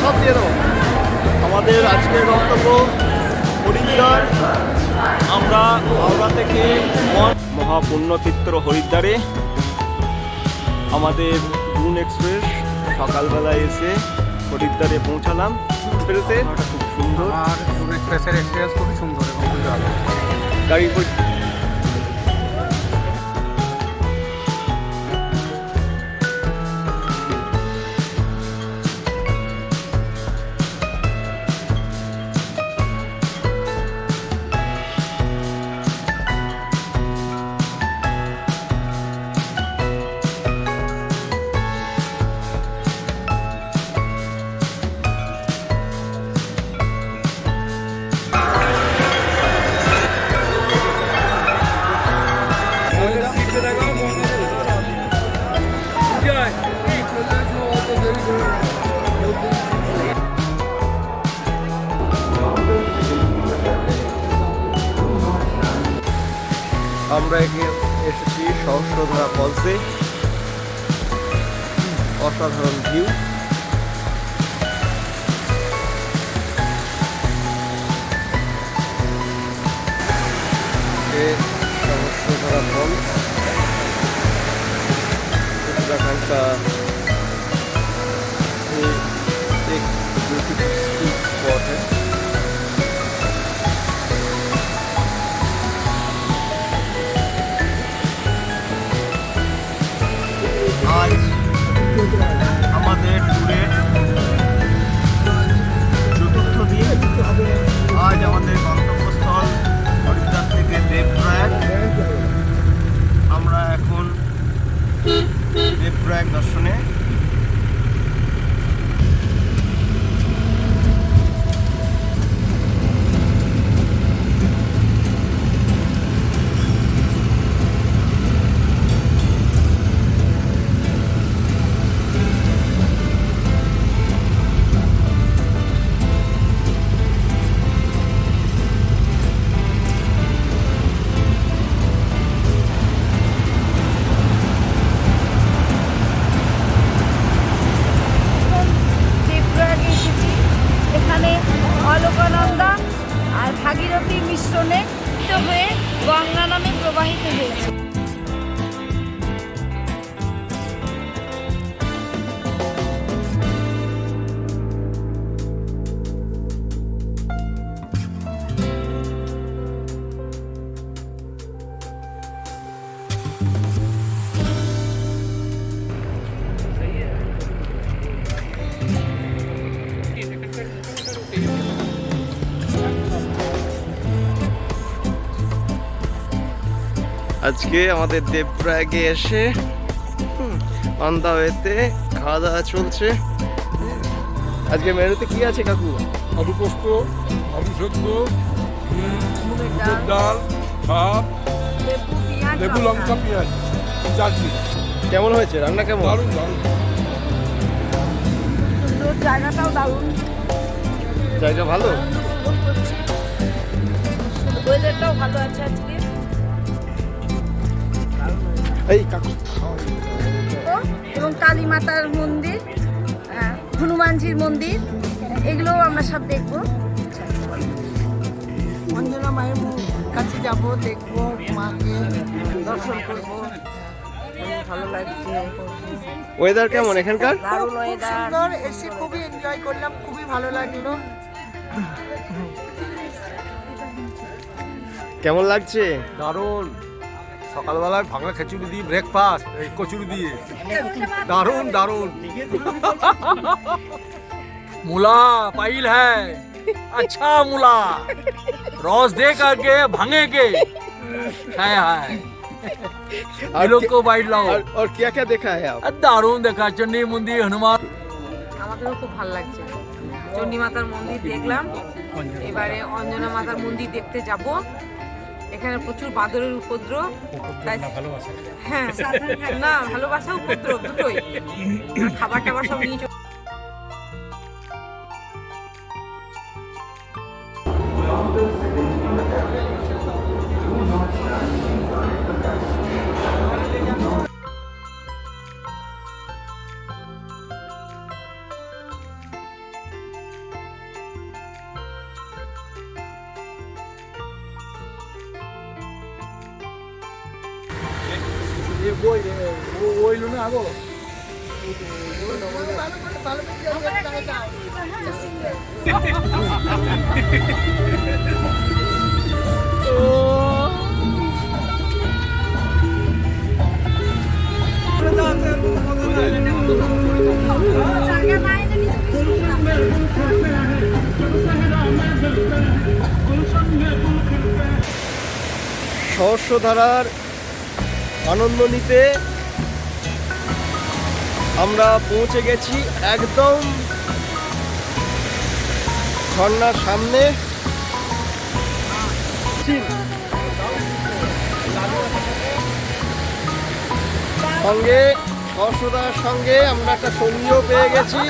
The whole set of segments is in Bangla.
সব দিয়ে দেবো। আমাদের আজকের গন্তব্য হরিদ্বার। আমরা হাওড়া থেকে মহাপুণ্যতীর্থ হরিদ্বারে আমাদের ডুন এক্সপ্রেস সকালবেলায় এসে হরিদ্বারে পৌঁছালাম। এক্সপ্রেসে খুব সুন্দর, আর ডুন এক্সপ্রেসের এক্সপিরিয়েন্স খুবই সুন্দর এবং খুবই ভালো। গাড়ি আমরা এসেছি সহস্রধারা ফলসে। অসাধারণ ভিউ। সহস্রধারা ফলস उत्तराखंड का एक ब्यूटीफुल स्पॉट है। आज আমাদের ট্যুরের চতুর্থ দিন। আজ আমাদের গন্তব্যস্থল হরিদ্বার থেকে দেবপ্রয়াগ। আমরা এখন দেবপ্রয়াগ দর্শনে। অলকানন্দা আর ভাগীরথী মিশ্রণে হয়ে গঙ্গা নামে প্রবাহিত হয়েছে। আজকে আমাদের দেবপ্রয়াগে এসে অন দা ওয়েতে খাওয়া দাওয়া চলছে। আজকে মেনুতে কি আছে কাকু? আলু পোস্ত, আলু সেদ্ধ, মুগের ডাল, ভাত, লেবু লঙ্কা পেঁয়াজ, চাটনি। কেমন হয়েছে রান্না? কেমন? দারুণ দারুণ। সুন্দর, জায়গাটাও দারুণ। জায়গা ভালো, ওয়েদারটাও ভালো আছে আজকে। এই কাকু এবং কালী মাতার মন্দির, হনুমানজির মন্দির, এগুলোও আমরা সব দেখবো। অঞ্জনা মায়ের কাছে যাবো, দেখবো মাকে দর্শন করবো। ভালো লাগছে। ওয়েদার কেমন এখানকার? দারুণ ওয়েদার, এসে খুবই এনজয় করলাম, খুবই ভালো লাগলো। কেমন লাগছে? দারুণ। সকালবেলায় ভাঙা খিচুড়ি দিয়ে ব্রেকফাস্ট, এই কচুরি দিয়ে দারুণ দারুণ। मूला पाइल है, अच्छा मूला रोज दे करके भांगेंगे। हाय हाय ये लोग को बाइट लाओ। और क्या क्या देखा है आप? दारुण देखा, चंडी मंदिर, हनुमान। আমাদেরও খুব ভালো লাগছে। চণ্ডী মাতার মন্দির দেখলাম, এবারে অঞ্জনা মাতার মন্দির দেখতে যাব। এখানে প্রচুর বাদরের উপদ্রব, তাই হ্যাঁ না ভালোবাসা উপদ্রব দুটোই। খাবার টাবার সব নিয়ে ওইলো না আগো সহস্রধারার আনন্দ নিতে আমরা পৌঁছে গেছি একদম ঝর্ণার সামনে। সঙ্গে সহস্রধারার সঙ্গে আমরা একটা সঙ্গীও পেয়ে গেছি।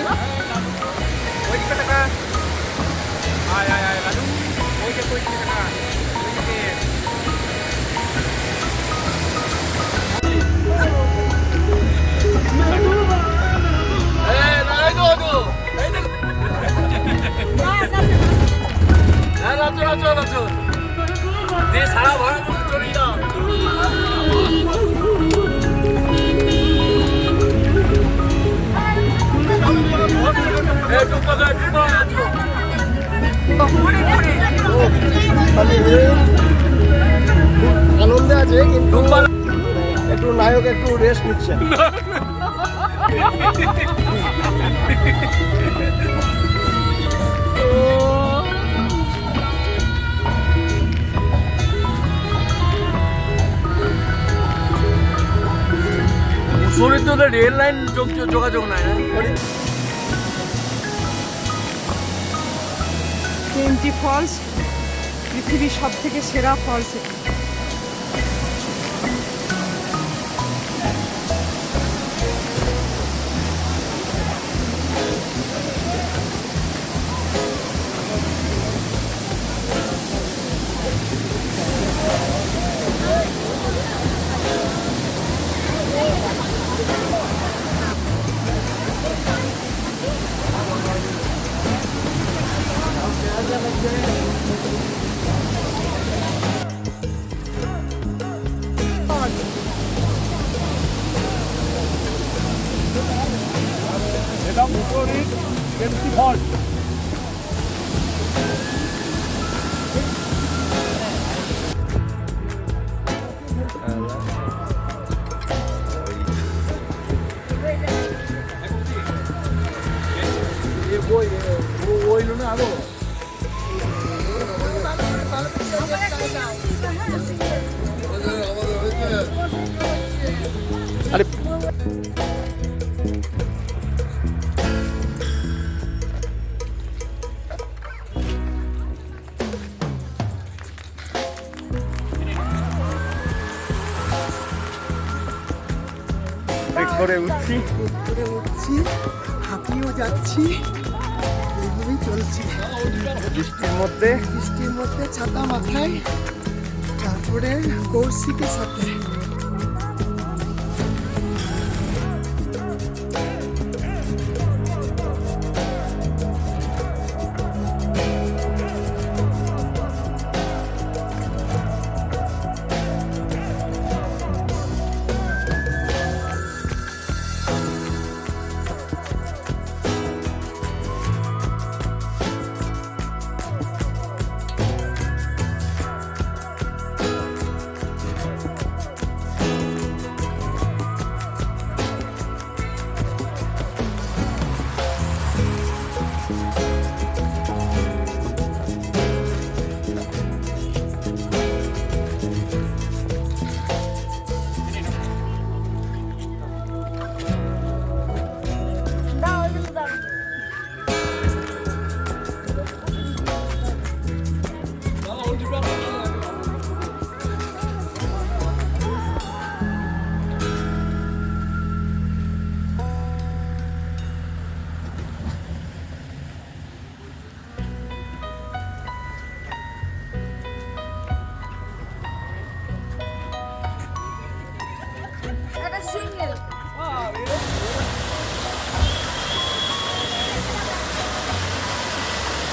সারা ভাড়া চলি না আনন্দে আছে কিন্তু একটু নায়ক একটু রেস্ট নিচ্ছেন। শরীর তো রেল লাইন যোগাযোগ নাই না কেএমটি ফলস পৃথিবীর সব থেকে সেরা ফলস এটি। এটা মুসুরির কেমতি ফল ওইলো না আগো আরে করে উঠছি, করে উঠছি, হাঁপিয়েও যাচ্ছি, এইভাবেই চলছি বৃষ্টির মধ্যে। বৃষ্টির মধ্যে ছাতা মাথায়, তারপরে কৌশিকের সাথে।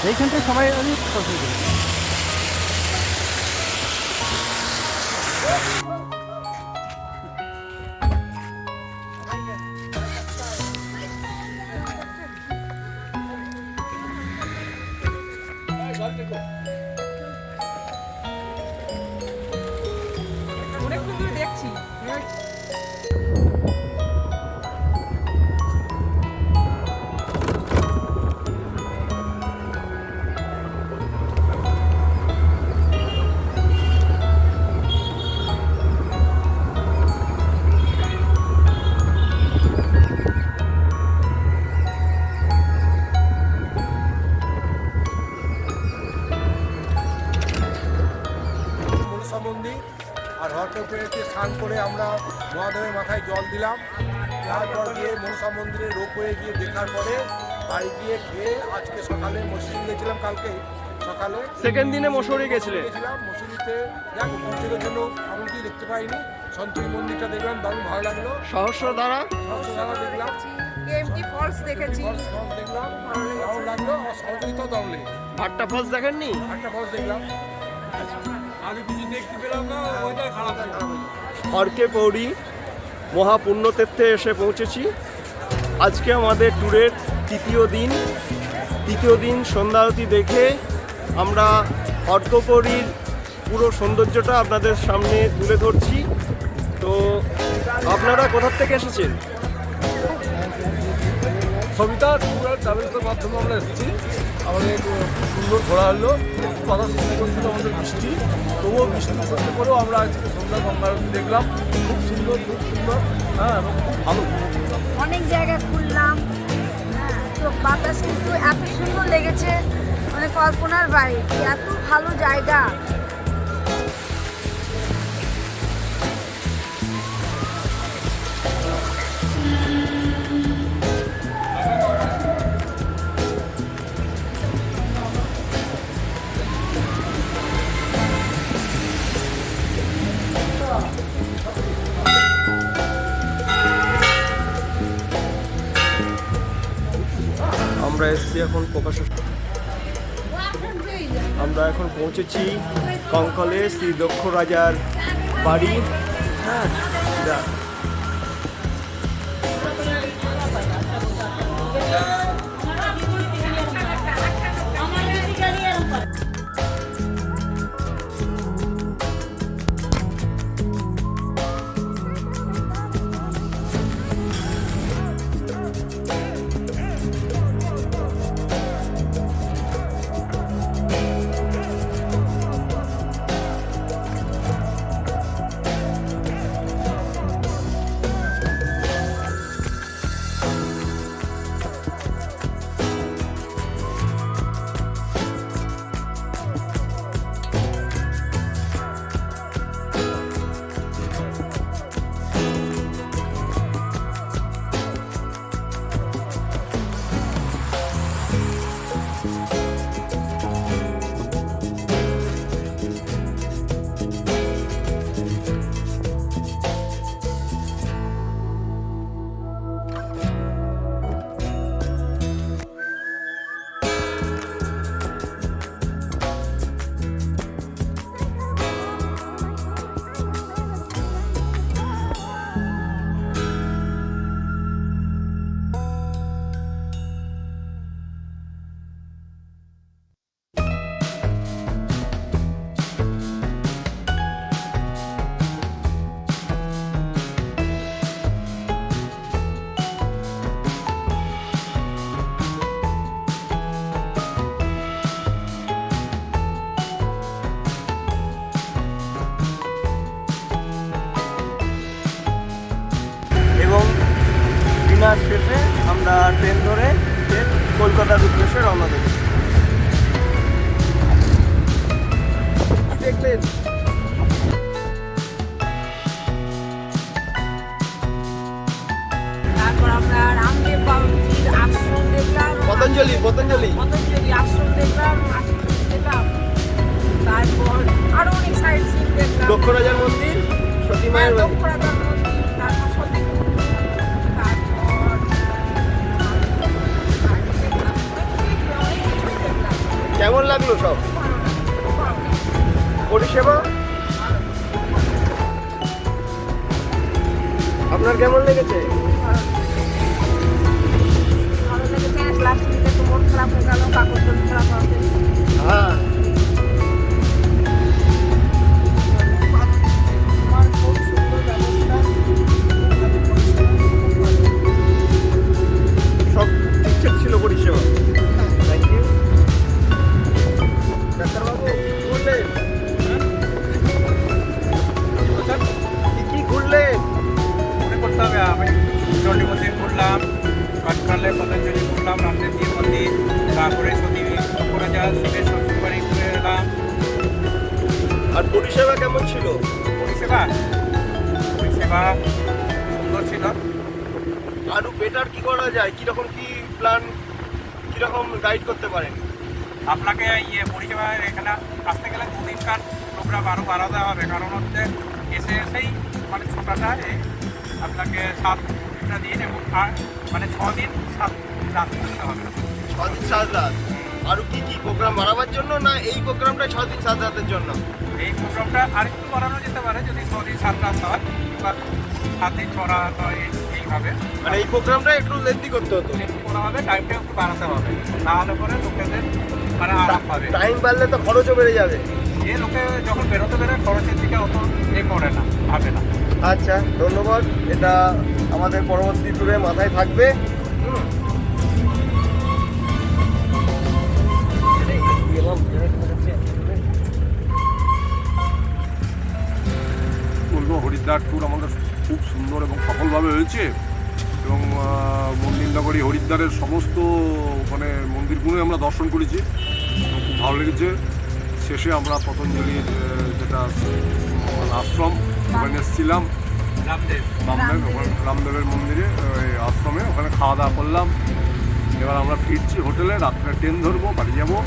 এইখানটায় সবাই আমি পছন্দ করি। অনেকক্ষণ ধরে দেখছি। মনসা মন্দির আর হরকেতে স্নান করে আমরা মহাদেবের মাথায় জল দিলাম। তারপর গিয়ে মনসা মন্দিরে রোপওয়ে গিয়ে দেখার পরে বাড়ি গিয়ে খেয়ে আজকে সকালে মসজিদ গেছিলাম, কালকে সকালে সেকেন্ড দিনে মশরে গেছিলেন। গেছিলাম মসজিদে। যাক মসজিদের জন্য এমনকি দেখতে পাইনি, সন্তোষী মন্দিরটা দেখলাম, দারুণ ভালো লাগলো। সহস্রধারা সহস্রধারা দেখলাম, কেএমটি ফলস দেখেছি। ফলস দেখলাম, দারুণ লাগলো। আর সহযোগিতাও দারুণ লেগেছে। ভাট্টা ফলস দেখেননি? একটা ফলস দেখলাম। আমি কিছু দেখতে পেলাম না, ওইটা খারাপ লাগলো। হরকে পৌড়ি মহাপুণ্যতীর্থে এসে পৌঁছেছি। আজকে আমাদের ট্যুরের তৃতীয় দিন সন্ধ্যা আরতি দেখে আমরা হরকপৌড়ির পুরো সৌন্দর্যটা আপনাদের সামনে তুলে ধরছি। তো আপনারা কোথা থেকে এসেছেন? সবিতা ট্যুর ট্রাভেলসের মাধ্যমে আমরা এসেছি। আমাদের খুব সুন্দর ঘোরা হলো, কথা শুনতে করছিল আমাদের বৃষ্টি, তবুও বৃষ্টি করতে করেও আমরা আজকে সন্ধ্যা গঙ্গা আরতি দেখলাম। খুব সুন্দর, হ্যাঁ, এবং খুব ভালো। অনেক জায়গা ঘুরলাম, তো বাতাস কিন্তু এত সুন্দর লেগেছে, মানে কল্পনার বাইরে, এত ভালো জায়গা। আমরা এসেছি এখন আমরা এখন পৌঁছেছি কঙ্কলে শ্রী দক্ষ রাজার বাড়ি। হ্যাঁ, ডিনার শেষে আমরা ট্রেন ধরে কলকাতার উদ্দেশ্যে রওনা দেব। দেখলেন তারপর আমরা রামদেব বাবুজির আশ্রম দেখলাম, পতঞ্জলি আশ্রম দেখলাম, তারপর আরো অনেক সাইড সিন দেখলাম। দক্ষ রাজার মন্দির, সতী মায়ের বাড়ি। দক্ষ রাজার মন্দির, তারপর সতী মন্দির, তারপর কেমন লাগলো সব পরিষেবা? আপনার কেমন লেগেছে? ভালো লেগেছে। লাস্ট দিকে তো মন খারাপ হয়ে গেল, কাকুর জন্য খারাপ হবে। হ্যাঁ, তারপরে সতী করে যা শিবের শ্বশুরবাড়ি ঘুরে এলাম। আর পরিষেবা কেমন ছিল? পরিষেবা সুন্দর ছিল। আরো বেটার কি করা যায়, কিরকম কি প্ল্যান, কিরকম গাইড করতে পারেন? আপনাকে পরিষেবা এখানে আসতে গেলে 2 দিনকার প্রোগ্রাম আরও বাড়াতে হবে, কারণ হচ্ছে এসেই মানে ছোটাটা আপনাকে 7টা দিন এবং মানে 6 দিন 7 রাত করতে হবে। 6 দিন 7 রাত। আরো কি কি প্রোগ্রাম বাড়াবার জন্য, না এই প্রোগ্রামটা 6 দিন 7 রাতের জন্য? এই প্রোগ্রামটা আরেকটু বাড়ানো যেতে পারে যদি 6 দিন 7 রাত হয়, বা 7 দিন 6 রাত হয়, এইভাবে মানে এই প্রোগ্রামটা একটু লেন্দি করতে হতো। একটু করা হবে, টাইমটা একটু বাড়াতে হবে, তাহলে পরে লোকেদের মানে আরাম পাবে। টাইম বাড়লে তো খরচও বেড়ে যাবে। যে লোকে যখন বেরোতে বেরোয় খরচের দিকে অত করে না, ভাবে না। আচ্ছা, ধন্যবাদ। এটা আমাদের পরবর্তী ট্যুরে মাথায় থাকবে। বলবো হরিদ্বার ট্যুর আমাদের খুব সুন্দর এবং সফলভাবে হয়েছে, এবং মন্দিরনগরী হরিদ্বারের সমস্ত মানে মন্দিরগুলো আমরা দর্শন করেছি এবং খুব ভালো লেগেছে। শেষে আমরা পতঞ্জলির যেটা মানে আশ্রম, ওখানে এসেছিলাম রামদেবের মন্দিরে, ওই আশ্রমে, ওখানে খাওয়া দাওয়া করলাম। এবার আমরা ফিরছি হোটেলে, রাত্রে ট্রেন ধরবো, বাড়ি যাবো।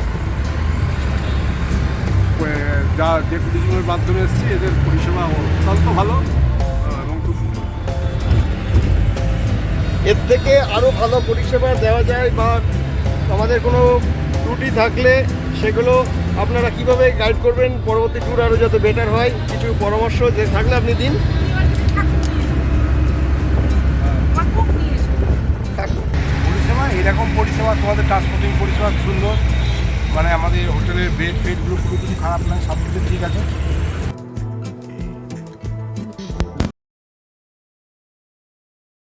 যা যে ট্যুরিজমের মাধ্যমে এসেছি এদের পরিষেবা অত্যন্ত ভালো এবং খুব সুন্দর। এর থেকে আরও ভালো পরিষেবা দেওয়া যায়, বা আমাদের কোনো ত্রুটি থাকলে সেগুলো আপনারা কিভাবে গাইড করবেন, পরবর্তী ট্যুর আরও যাতে বেটার হয়, কিছু পরামর্শ যে থাকলে আপনি দিন। পরিষেবা এরকম পরিষেবা, তোমাদের ট্রান্সপোর্টিং পরিষেবা সুন্দর, মানে আমাদের হোটেলের বেড ফেডগুলো পুরো কিছু খারাপ নয়, সব কিছু ঠিক আছে।